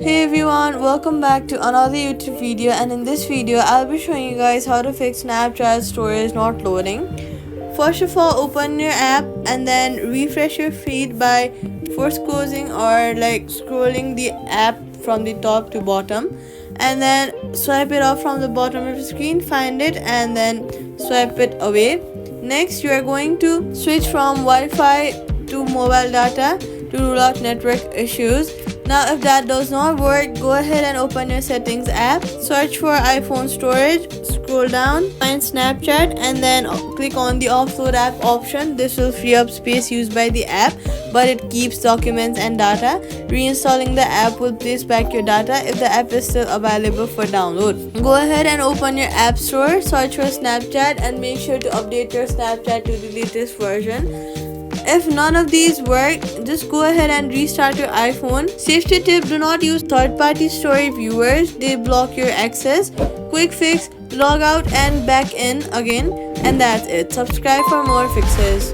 Hey everyone, welcome back to another YouTube video, and in this video I'll be showing you guys how to fix Snapchat storage not loading. First of all, open your app and then refresh your feed by first closing or scrolling the app from the top to bottom, and then swipe it off from the bottom of the screen, find it and then swipe it away. Next, you are going to switch from Wi-Fi to mobile data to rule out network issues. Now if that does not work, go ahead and open your settings app, search for iPhone storage, scroll down, find Snapchat and then click on the offload app option. This will free up space used by the app, but it keeps documents and data. Reinstalling the app will place back your data if the app is still available for download. Go ahead and open your app store, search for Snapchat and make sure to update your Snapchat to the latest version. If none of these work, just go ahead and restart your iPhone. Safety tip: do not use third-party story viewers, they block your access. Quick fix: log out and back in again. And that's it. Subscribe for more fixes.